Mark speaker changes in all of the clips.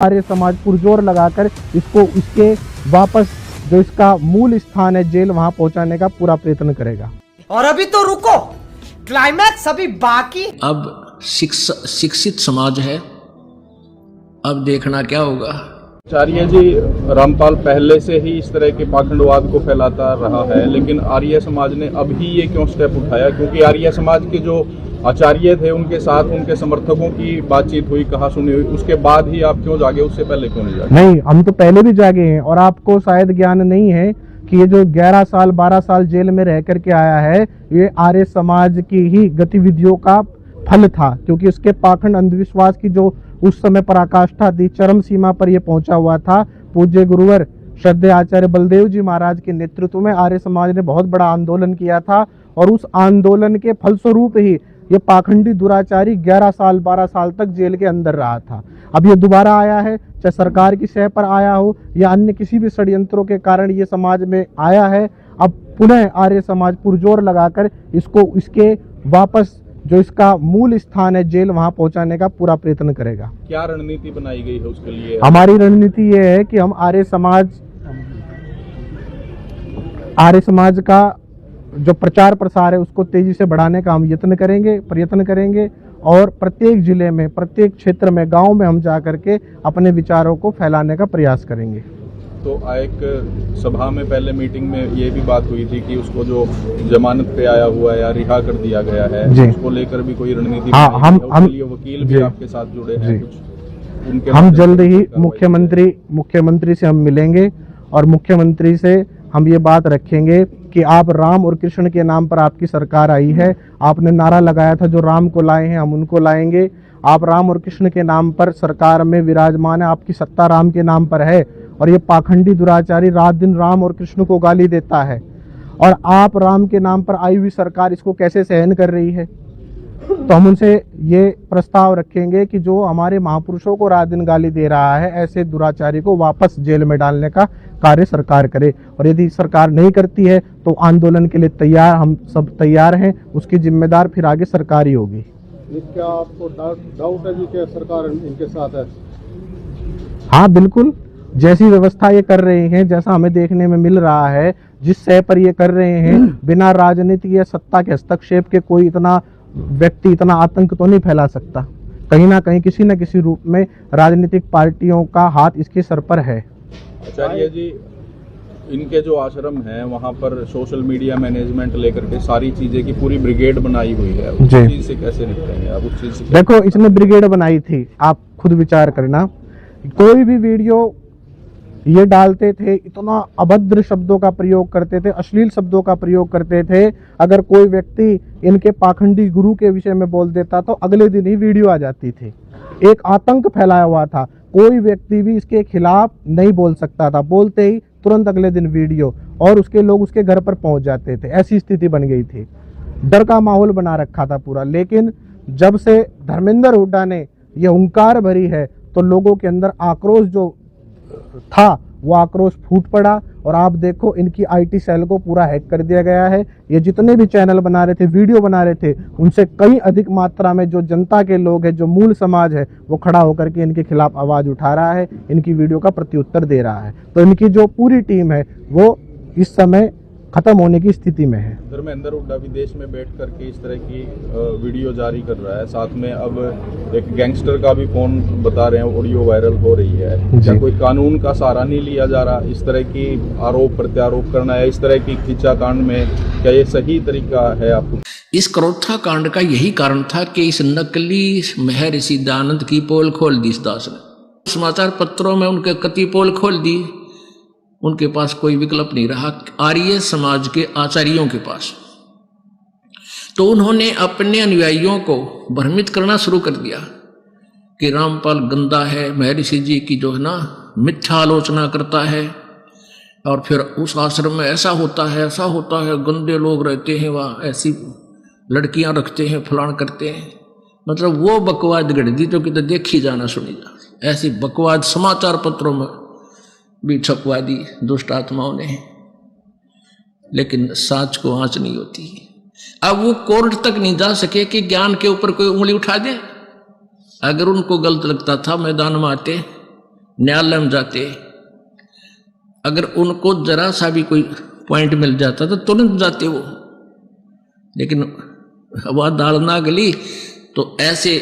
Speaker 1: आर्य समाज पुरजोर लगाकर इसको इसके वापस जो इसका मूल स्थान है जेल वहां पहुंचाने का पूरा प्रयत्न करेगा।
Speaker 2: और अभी तो रुको, क्लाइमैक्स अभी बाकी।
Speaker 3: अब शिक्षित समाज है, अब देखना क्या होगा।
Speaker 4: आचार्य जी, रामपाल पहले से ही इस तरह के पाखंडवाद को फैलाता रहा है, लेकिन आर्य समाज ने अभी ये क्यों स्टेप उठाया? क्योंकि आर्य समाज के जो आचार्य थे उनके साथ उनके समर्थकों की बातचीत हुई, कहा सुनी हुई, उसके बाद ही आप क्यों जागे? उससे पहले क्यों नहीं जागे?
Speaker 1: नहीं, हम तो पहले भी जागे हैं और आपको शायद ज्ञान नहीं है कि ये जो 11 साल 12 साल जेल में रह करके आया है ये आर्य समाज की ही गतिविधियों का फल था, क्योंकि उसके पाखंड अंधविश्वास की जो उस समय पराकाष्ठा थी, चरम सीमा पर यह पहुंचा हुआ था। पूज्य गुरुवर श्रद्धेय आचार्य बलदेव जी महाराज के नेतृत्व में आर्य समाज ने बहुत बड़ा आंदोलन किया था और उस आंदोलन के फलस्वरूप ही ये पाखंडी दुराचारी 11 साल 12 साल तक जेल के अंदर रहा था। अब ये दोबारा आया है, चाहे सरकार की सह पर आया हो या अन्य किसी भी षड्यंत्रों के कारण ये समाज में आया है। अब पुनः आर्य समाज पुरजोर लगाकर इसको इसके वापस जो इसका मूल स्थान है जेल वहां पहुंचाने का पूरा प्रयत्न करेगा।
Speaker 4: क्या रणनीति बनाई गई है उसके लिए?
Speaker 1: हमारी रणनीति ये है कि हम आर्य समाज का जो प्रचार प्रसार है उसको तेजी से बढ़ाने का हम प्रयत्न करेंगे और प्रत्येक जिले में, प्रत्येक क्षेत्र में, गांव में हम जा करके अपने विचारों को फैलाने का प्रयास करेंगे।
Speaker 4: तो एक सभा में पहले मीटिंग में ये भी बात हुई थी कि उसको जो जमानत पे आया हुआ है या रिहा कर दिया गया है, उसको लेकर भी कोई रणनीति हम लिए वकील भी आपके साथ जुड़े हैं कुछ, उनके
Speaker 1: हम जल्द ही मुख्यमंत्री से हम मिलेंगे और मुख्यमंत्री से हम ये बात रखेंगे कि आप राम और कृष्ण के नाम पर आपकी सरकार आई है, आपने नारा लगाया था जो राम को लाए हैं हम उनको लाएंगे। आप राम और कृष्ण के नाम पर सरकार में विराजमान है, आपकी सत्ता राम के नाम पर है और ये पाखंडी दुराचारी रात दिन राम और कृष्ण को गाली देता है और आप राम के नाम पर आई हुई सरकार इसको कैसे सहन कर रही है? तो हम उनसे ये प्रस्ताव रखेंगे कि जो हमारे महापुरुषों को रात दिन गाली दे रहा है ऐसे दुराचारी को वापस जेल में डालने का कार्य सरकार करे और यदि सरकार नहीं करती है तो आंदोलन के लिए तैयार, हम सब तैयार हैं, उसकी जिम्मेदार फिर आगे सरकार ही होगी।
Speaker 4: क्या आपको डाउट है जी कि सरकार इनके साथ है?
Speaker 1: हाँ बिल्कुल, जैसी व्यवस्था ये कर रहे हैं, जैसा हमें देखने में मिल रहा है, जिस सह पर ये कर रहे हैं, बिना राजनीति या सत्ता के हस्तक्षेप के कोई इतना व्यक्ति इतना आतंक तो नहीं फैला सकता। कहीं ना कहीं किसी न किसी रूप में राजनीतिक पार्टियों का हाथ इसके सर पर है।
Speaker 4: आचार्य जी, इनके जो आश्रम है वहाँ पर सोशल मीडिया मैनेजमेंट लेकर के सारी चीजें की पूरी ब्रिगेड बनाई हुई है, उस चीज से कैसे निपटेंगे आप? उस चीज से
Speaker 1: देखो, इसने ब्रिगेड बनाई थी, आप खुद विचार करना, कोई भी वीडियो ये डालते थे इतना अभद्र शब्दों का प्रयोग करते थे, अश्लील शब्दों का प्रयोग करते थे। अगर कोई व्यक्ति इनके पाखंडी गुरु के विषय में बोल देता तो अगले दिन ही वीडियो आ जाती थी। एक आतंक फैलाया हुआ था, कोई व्यक्ति भी इसके खिलाफ नहीं बोल सकता था, बोलते ही तुरंत अगले दिन वीडियो और उसके लोग उसके घर पर पहुंच जाते थे। ऐसी स्थिति बन गई थी, डर का माहौल बना रखा था पूरा। लेकिन जब से धर्मेंद्र हुड्डा ने यह हुंकार भरी है तो लोगों के अंदर आक्रोश जो था वो आक्रोश फूट पड़ा और आप देखो इनकी आईटी सेल को पूरा हैक कर दिया गया है। ये जितने भी चैनल बना रहे थे, वीडियो बना रहे थे, उनसे कई अधिक मात्रा में जो जनता के लोग हैं, जो मूल समाज है, वो खड़ा होकर के इनके खिलाफ आवाज उठा रहा है, इनकी वीडियो का प्रत्युत्तर दे रहा है। तो इनकी जो पूरी टीम है वो इस समय खत्म होने की स्थिति में है।
Speaker 4: धर्मेंद्र हुड्डा विदेश में बैठ करके इस तरह की वीडियो जारी कर रहा है, साथ में अब एक गैंगस्टर का भी फोन बता रहे हैं, ऑडियो वायरल हो रही है। क्या कोई कानून का सहारा नहीं लिया जा रहा? इस तरह की आरोप प्रत्यारोप करना है, इस तरह की खिंचातान में क्या ये सही तरीका है आपको?
Speaker 3: इस क्रोथा कांड का यही कारण था कि इस नकली महर्षि दयानंद की पोल खोल दी इस दास ने। समाचार पत्रों में उनके कति पोल खोल दी, उनके पास कोई विकल्प नहीं रहा आर्य समाज के आचार्यों के पास। तो उन्होंने अपने अनुयायियों को भ्रमित करना शुरू कर दिया कि रामपाल गंदा है, महर्षि जी की जो है ना मिथ्या आलोचना करता है और फिर उस आश्रम में ऐसा होता है, गंदे लोग रहते हैं, वहाँ ऐसी लड़कियां रखते हैं, फलान करते हैं। मतलब वो बकवाद गढ़ दी जो कि तो देखी जाना सुनी जा, ऐसी बकवाद समाचार पत्रों में भी छपवा दी दुष्ट आत्माओं ने, लेकिन साच को आंच नहीं होती। अब वो कोर्ट तक नहीं जा सके कि ज्ञान के ऊपर कोई उंगली उठा दे। अगर उनको गलत लगता था मैदान में आते न्यायालय में जाते, अगर उनको जरा सा भी कोई पॉइंट मिल जाता तो तुरंत जाते वो, लेकिन वह दाल ना गली तो ऐसे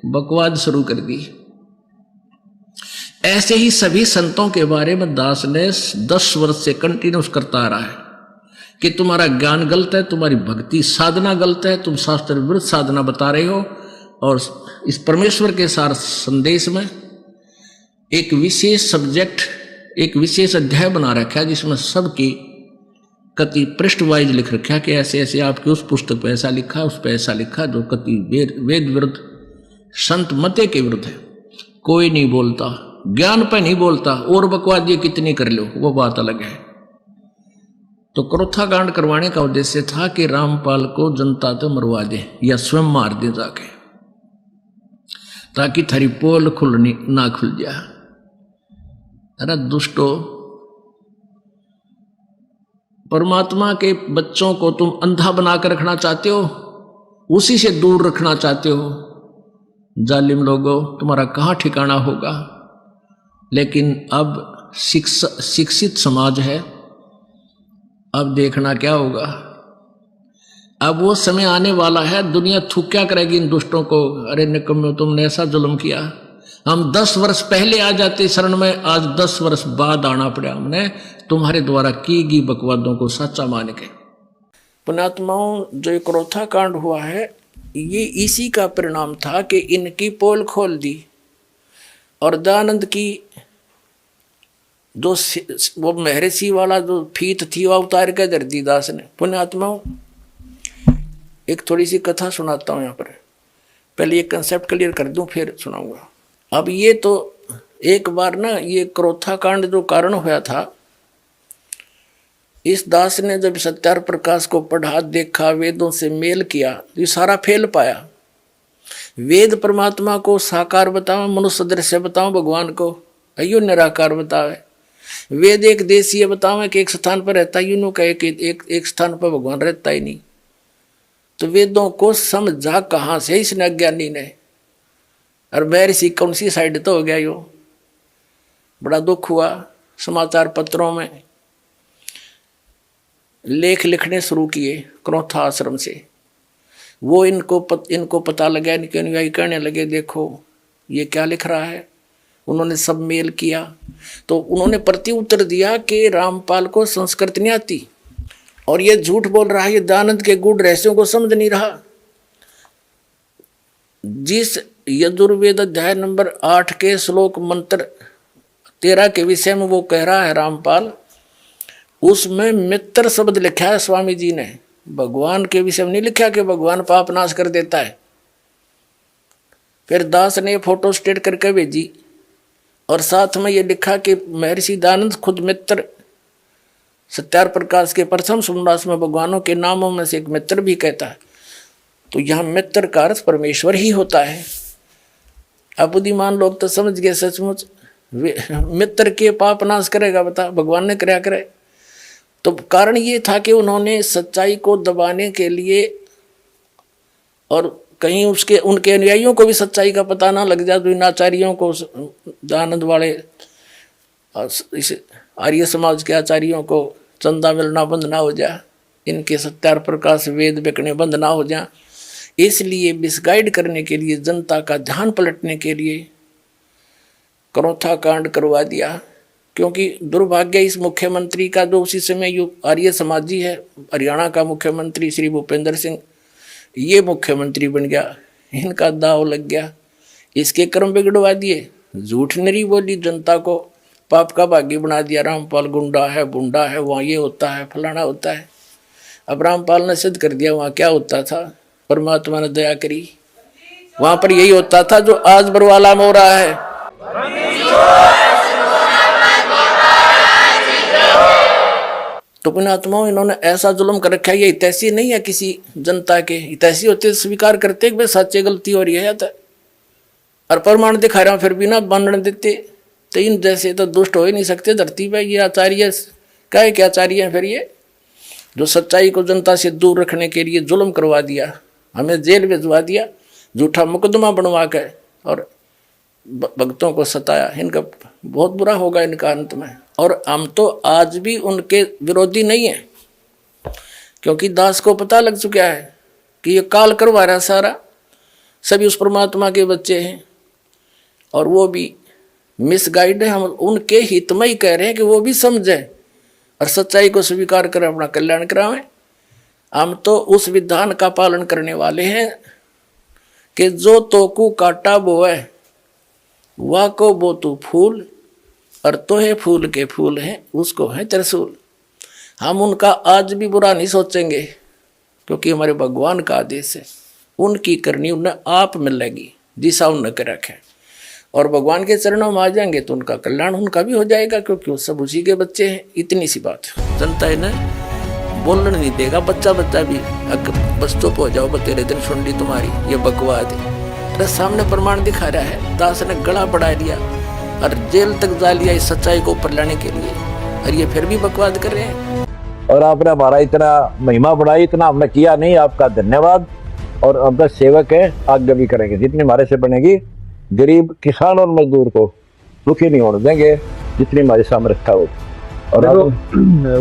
Speaker 3: बकवाद शुरू कर दी। ऐसे ही सभी संतों के बारे में दास ने 10 वर्ष से कंटिन्यूस करता आ रहा है कि तुम्हारा ज्ञान गलत है, तुम्हारी भक्ति साधना गलत है, तुम शास्त्र विरुद्ध साधना बता रहे हो। और इस परमेश्वर के सार संदेश में एक विशेष सब्जेक्ट, एक विशेष अध्याय बना रखा है जिसमें सबकी कति पृष्ठ वाइज लिख रखा है कि ऐसे ऐसे आपकी उस पुस्तक पे ऐसा लिखा, उस पे ऐसा लिखा, जो कति वेद विरुद्ध, संत मते के विरुद्ध है। कोई नहीं बोलता, ज्ञान पे नहीं बोलता, और बकवाद ये कितनी कर लो वो बात अलग है। तो क्रोथा कांड करवाने का उद्देश्य था कि रामपाल को जनता तो मरवा दे या स्वयं मार दे जाके, ताकि थारी पोल ना खुल जाए। अरे दुष्टो, परमात्मा के बच्चों को तुम अंधा बनाकर रखना चाहते हो, उसी से दूर रखना चाहते हो। जालिम लोगों, तुम्हारा कहाँ ठिकाना होगा। लेकिन अब शिक्षित समाज है, अब देखना क्या होगा। अब वो समय आने वाला है, दुनिया थूक क्या करेगी इन दुष्टों को। अरे निकम्मे, तुमने ऐसा जुल्म किया, हम 10 वर्ष पहले आ जाते शरण में, आज 10 वर्ष बाद आना पड़ा हमने तुम्हारे द्वारा की गई बकवादों को सच्चा मान के। पुण्यात्माओं, जो एक क्रोथा कांड हुआ है, ये इसी का परिणाम था कि इनकी पोल खोल दी और दयानंद की जो वो महर्षि वाला जो फीत थी वह उतार के धर दी दास ने। पुण्यात्माओं, एक थोड़ी सी कथा सुनाता हूँ यहाँ पर, पहले ये कंसेप्ट क्लियर कर दूं फिर सुनाऊंगा। अब ये तो एक बार ना, ये क्रोथा कांड जो कारण हुआ था, इस दास ने जब सत्यार प्रकाश को पढ़ा, देखा, वेदों से मेल किया, ये सारा फेल पाया। वेद परमात्मा को साकार बताओ, मनुष्य दृश्य बताओ, भगवान को अयो निराकार बतावे। वेद एक देशीय बताओ कि एक स्थान पर रहता है, यूं कहे कि एक स्थान पर भगवान रहता ही नहीं। तो वेदों को समझा कहाँ से इसने अज्ञानी ने, और महर्षि कौन सी साइड तो हो गया यो। बड़ा दुख हुआ। समाचार पत्रों में लेख लिखने शुरू किए क्रोथा आश्रम से। वो इनको पता लगा, इनके अनुयायी कहने लगे देखो ये क्या लिख रहा है। उन्होंने सब मेल किया तो उन्होंने प्रति उत्तर दिया कि रामपाल को संस्कृत नहीं आती और ये झूठ बोल रहा है, ये दयानंद के गूढ़ रहस्यों को समझ नहीं रहा। जिस यजुर्वेद अध्याय नंबर 8 के श्लोक मंत्र 13 के विषय में वो कह रहा है रामपाल, उसमें मित्र शब्द लिखा है स्वामी जी ने, भगवान के विषय में नहीं लिखा कि भगवान पाप नाश कर देता है। फिर दास ने फोटो स्टेट करके भेजी और साथ में ये लिखा कि महर्षि दयानंद खुद मित्र, सत्यार प्रकाश के प्रथम सुमरास में भगवानों के नामों में से एक मित्र भी कहता है। तो यहाँ मित्र का अर्थ परमेश्वर ही होता है। अब बुद्धिमान लोग तो समझ गए सचमुच मित्र के पाप नाश करेगा, बता भगवान ने कराया करे। तो कारण ये था कि उन्होंने सच्चाई को दबाने के लिए और कहीं उनके अनुयायियों को भी सच्चाई का पता ना लग जाए, तो इन आचार्यों को, दयानंद वाले इस आर्य समाज के आचार्यों को चंदा मिलना बंद ना हो जाए, इनके सत्यार प्रकाश वेद बिकने बंद ना हो जाए। इसलिए मिसगाइड करने के लिए, जनता का ध्यान पलटने के लिए क्रोथा कांड करवा दिया। क्योंकि दुर्भाग्य इस मुख्यमंत्री का, जो उसी समय जो आर्य समाजी है, हरियाणा का मुख्यमंत्री श्री भूपेंद्र सिंह, ये मुख्यमंत्री बन गया, इनका दाव लग गया, इसके कर्म बिगड़वा दिए, झूठ नरी बोली, जनता को पाप का भागी बना दिया। रामपाल गुंडा है, बुंडा है, वहाँ ये होता है, फलाना होता है। अब रामपाल ने सिद्ध कर दिया वहाँ क्या होता था, परमात्मा ने दया करी, वहाँ पर यही होता था जो आज बरवाला में हो रहा है। तो पुण्यात्माओं, इन्होंने ऐसा जुल्म कर रखा है, ये हितैषी नहीं है किसी जनता के। हितैषी होते स्वीकार करते कि भाई सच्चे गलती हो रही है, और प्रमाण दिखा रहा हूं फिर भी ना मानने देते। तो इन जैसे तो दुष्ट हो ही नहीं सकते धरती पे। ये आचार्य क्या क्या आचार्य हैं फिर ये, जो सच्चाई को जनता से दूर रखने के लिए जुल्म करवा दिया, हमें जेल भिजवा दिया, झूठा मुकदमा बनवा के और भक्तों को सताया। इनका बहुत बुरा होगा इनका अंत में। और हम तो आज भी उनके विरोधी नहीं है, क्योंकि दास को पता लग चुका है कि ये काल करवा रहा सारा, सभी उस परमात्मा के बच्चे हैं और वो भी मिसगाइड है। हम उनके हित में ही कह रहे हैं कि वो भी समझे और सच्चाई को स्वीकार करें, अपना कल्याण करावें। हम तो उस विधान का पालन करने वाले हैं कि जो तोकू काटा बोए वाह को बो तू फूल, और तो है फूल के फूल हैं उसको है त्रिशूल। हम उनका आज भी बुरा नहीं सोचेंगे, क्योंकि हमारे भगवान का आदेश है, उनकी करनी उन्हें आप मिलेगी जिसा उन्हें कर रखे। और भगवान के चरणों में आ जाएंगे तो उनका कल्याण उनका भी हो जाएगा, क्योंकि वो सब उसी के बच्चे हैं। इतनी सी बात है। जनता इन्हें बोलने नहीं देगा, बच्चा बच्चा भी बस चुप हो जाओ, तेरे दिन सुन ली तुम्हारी ये बकवाद है। तो सामने प्रमाण दिखा रहा है, दास ने गला बढ़ा दिया और जेल तक जा लिया इस सच्चाई को ऊपर लाने के लिए, और ये फिर भी बकवाद कर रहे हैं।
Speaker 5: और आपने हमारा इतना महिमा बढ़ाई, इतना हमने किया नहीं, आपका धन्यवाद। और आपका सेवक है, आगे भी करेंगे जितनी हमारे से बनेगी। गरीब किसान और मजदूर को दुखी नहीं होने देंगे जितनी हमारी सामर्थ्य हो। और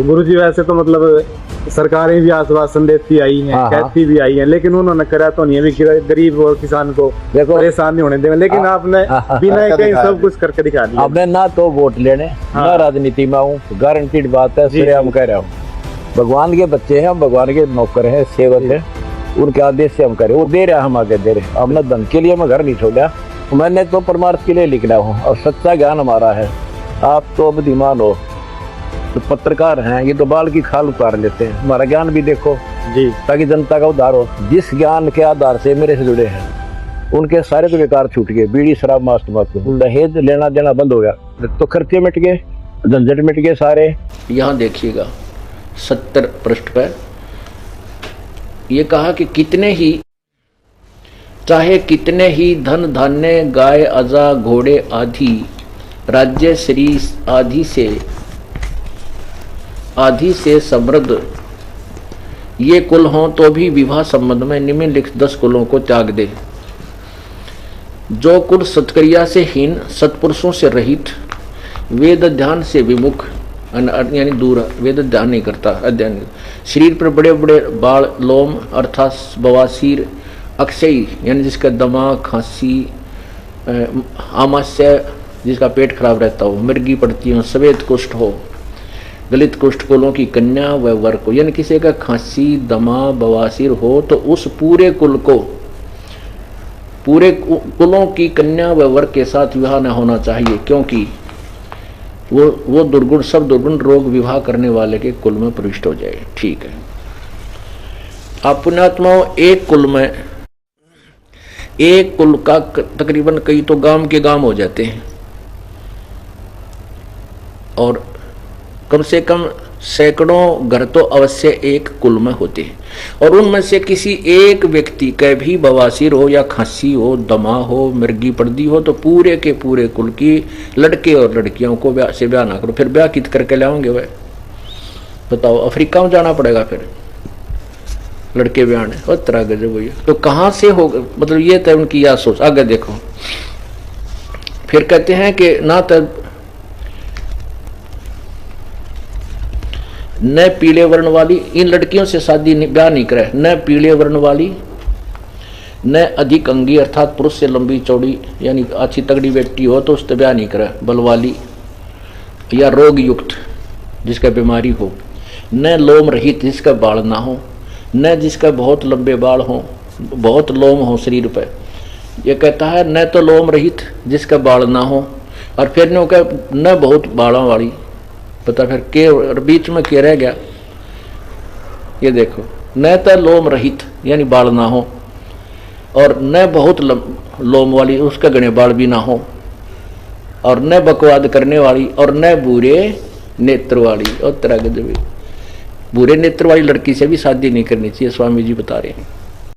Speaker 6: गुरुजी वैसे तो मतलब सरकारें भी आश्वासन देती आई हैं, कहती भी आई हैं, लेकिन उन्होंने करा तो नहीं, भी गरीब और किसान को परेशान नहीं होने देंगे। लेकिन आपने बिना कहीं सब कुछ करके दिखा दिया।
Speaker 5: आपने ना तो वोट लेने ना राजनीति में हूँ, गारंटीड बात है, सिरे हम कह रहा हूँ। भगवान के बच्चे हैं, हम भगवान के नौकर हैं, सेवक हैं, उनके आदेश से हम करें। वो दे रहे हम आगे दे रहे। हमने धन के लिए मैं घर नहीं छोड़ा, मैंने तो परमार्थ के लिए लिखना हूँ। और सच्चा ज्ञान हमारा है। आप तो बुद्धिमान हो, तो पत्रकार हैं, ये तो बाल की खाल उतार लेते हैं। हमारा ज्ञान भी देखो जी, ताकि जनता का उद्धार हो। जिस ज्ञान के आधार से मेरे से जुड़े हैं उनके सारे तो बेकार छूट गए। बीड़ी शराब मांस तंबाकू दहेज लेना देना बंद हो गया, तो खर्चे मिट गए, झंझट मिट गए सारे।
Speaker 3: यहाँ देखिएगा 70 पृष्ठ पर ये कहा कि कितने ही चाहे कितने ही धन धान्य गाय अजा घोड़े आदि राज्य श्री आदि से समृद्ध ये कुल हों तो भी विवाह संबंध में निम्नलिखित 10 कुलों को त्याग दे। जो कुल सत्क्रिया से हीन, सत्पुरुषों से रहित, वेद ध्यान से विमुख यानी दूर, वेद ध्यान नहीं करता, अध्ययन, शरीर पर बड़े बड़े बाल लोम अर्थात बवासीर, अक्षय यानी जिसका दमा खांसी, आमाशय जिसका पेट खराब रहता हो, मृगी पड़ती हो, सफेद कुष्ठ हो, दलित कुष्ठ कुलों की कन्या व वर को, यानी किसी का खांसी दमा बवासीर हो तो उस पूरे कुल को, पूरे कुलों की कन्या व वर के साथ विवाह न होना चाहिए, क्योंकि वो दुर्गुण, सब दुर्गुण रोग विवाह करने वाले के कुल में प्रविष्ट हो जाए। ठीक है। आप पुण्यात्माओं, एक कुल का तकरीबन कई तो गांव के गांव हो जाते हैं, और कम से कम सैकड़ों घर तो अवश्य एक कुल में होते हैं। और उनमें से किसी एक व्यक्ति का भी बवासीर हो या खांसी हो, दमा हो, मृगी पर्दी हो, तो पूरे के पूरे कुल की लड़के और लड़कियों को ब्याह ना करो। फिर ब्याह कित करके लाओगे वह बताओ? अफ्रीका में जाना पड़ेगा फिर लड़के ब्याह ने, और तरह गजब हुई। तो कहाँ से होगा, मतलब ये तो उनकी या सोच। आगे देखो, फिर कहते हैं कि ना तब न पीले वर्ण वाली, इन लड़कियों से शादी ब्याह नहीं करे, न पीले वर्ण वाली, न अधिक अंगी अर्थात पुरुष से लंबी चौड़ी यानी अच्छी तगड़ी बेटी हो तो उससे ब्याह नहीं करे, बलवाली या रोग युक्त जिसका बीमारी हो, न लोम रहित जिसका बाल ना हो, न जिसका बहुत लंबे बाल हो, बहुत लोम हो शरीर पर। यह कहता है न तो लोम रहित जिसका बाल ना हो, और फिर न बहुत बालों वाली, पता फिर के बीच में क्या रह गया। ये देखो, न तो लोम रहित यानी बाल ना हो, और न बहुत लोम वाली उसका घने बाल भी ना हो, और न बकवाद करने वाली, और न बुरे नेत्र वाली। और तरह के बुरे नेत्र वाली लड़की से भी शादी नहीं करनी चाहिए, स्वामी जी बता रहे हैं।